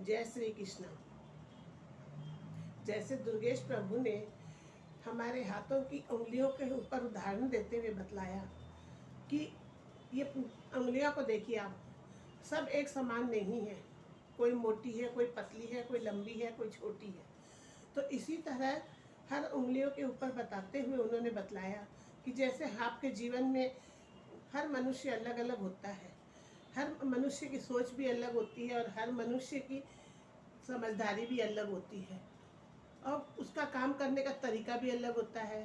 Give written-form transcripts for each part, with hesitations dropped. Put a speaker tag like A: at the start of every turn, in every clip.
A: जय श्री कृष्ण। जैसे दुर्गेश प्रभु ने हमारे हाथों की उंगलियों के ऊपर उदाहरण देते हुए बतलाया कि ये उंगलियों को देखिए आप, सब एक समान नहीं है, कोई मोटी है, कोई पतली है, कोई लंबी है, कोई छोटी है। तो इसी तरह हर उंगलियों के ऊपर बताते हुए उन्होंने बतलाया कि जैसे आपके जीवन में हर मनुष्य अलग अलग होता है, हर मनुष्य की सोच भी अलग होती है और हर मनुष्य की समझदारी भी अलग होती है और उसका काम करने का तरीका भी अलग होता है।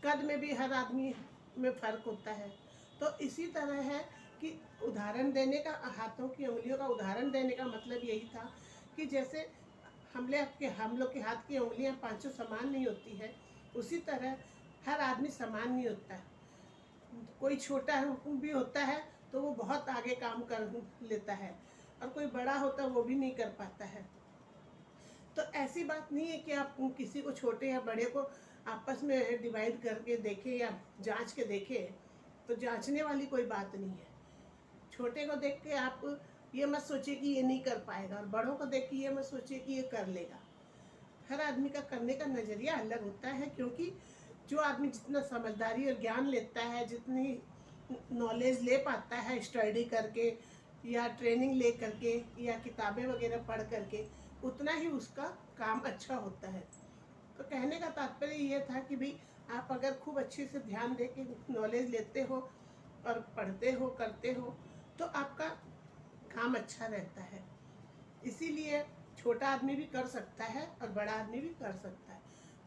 A: कद में भी हर आदमी में फ़र्क होता है। तो इसी तरह है कि उदाहरण देने का, हाथों की उंगलियों का उदाहरण देने का मतलब यही था कि जैसे हम लोग के हाथ की उंगलियां पांचों समान नहीं होती है, उसी तरह हर आदमी समान नहीं होता है। कोई छोटा भी होता है तो वो बहुत आगे काम कर लेता है और कोई बड़ा होता है वो भी नहीं कर पाता है। तो ऐसी बात नहीं है कि आप किसी को छोटे या बड़े को आपस में डिवाइड करके देखें या जांच के देखें, तो जांचने वाली कोई बात नहीं है। छोटे को देख के आप ये मत सोचिए कि ये नहीं कर पाएगा और बड़ों को देख के ये मत सोचिए कि ये कर लेगा। हर आदमी का करने का नज़रिया अलग होता है, क्योंकि जो आदमी जितना समझदारी और ज्ञान लेता है, जितनी नॉलेज ले पाता है स्टडी करके या ट्रेनिंग ले करके या किताबें वगैरह पढ़ करके, उतना ही उसका काम अच्छा होता है। तो कहने का तात्पर्य ये था कि भाई आप अगर खूब अच्छे से ध्यान दे के नॉलेज लेते हो और पढ़ते हो, करते हो, तो आपका काम अच्छा रहता है। इसीलिए छोटा आदमी भी कर सकता है और बड़ा आदमी भी कर सकता है,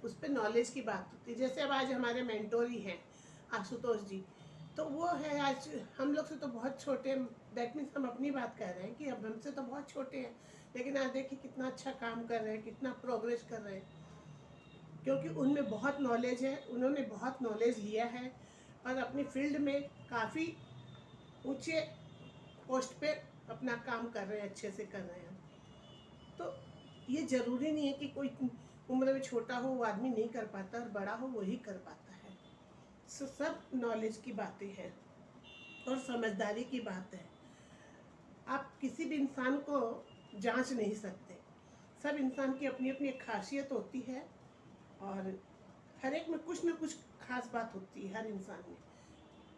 A: उस पर नॉलेज की बात होती है। जैसे अब आज हमारे मेंटोर ही हैं आशुतोष जी, तो वो है आज हम लोग से तो बहुत छोटे, दैट मीन्स हम अपनी बात कह रहे हैं कि अब हमसे तो बहुत छोटे हैं, लेकिन आज देखिए कितना अच्छा काम कर रहे हैं, कितना प्रोग्रेस कर रहे हैं, क्योंकि उनमें बहुत नॉलेज है, उन्होंने बहुत नॉलेज लिया है और अपनी फील्ड में काफ़ी ऊंचे पोस्ट पे अपना काम कर रहे हैं, अच्छे से कर रहे हैं। तो ये ज़रूरी नहीं है कि कोई उम्र में छोटा हो वो आदमी नहीं कर पाता और बड़ा हो वही कर पाता है। सब नॉलेज की बातें हैं और समझदारी की बात है। आप किसी भी इंसान को जांच नहीं सकते, सब इंसान की अपनी अपनी एक खासियत होती है और हर एक में कुछ ना कुछ खास बात होती है हर इंसान में।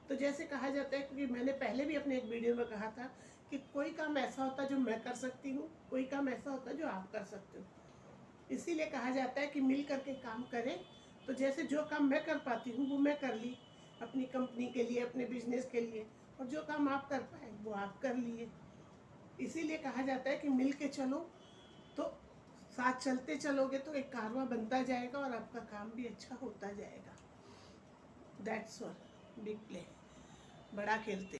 A: तो जैसे कहा जाता है, क्योंकि मैंने पहले भी अपने एक वीडियो में कहा था कि कोई काम ऐसा होता है जो मैं कर सकती हूँ, कोई काम ऐसा होता है जो आप कर सकते हो। इसीलिए कहा जाता है कि मिल करके काम करें। तो जैसे जो काम मैं कर पाती हूँ वो मैं कर ली अपनी कंपनी के लिए, अपने बिजनेस के लिए, और जो काम आप कर पाए वो आप कर लिए। इसीलिए कहा जाता है कि मिल के चलो, तो साथ चलते चलोगे तो एक कारवां बनता जाएगा और आपका काम भी अच्छा होता जाएगा। That's all. बिग प्ले, बड़ा खेलते।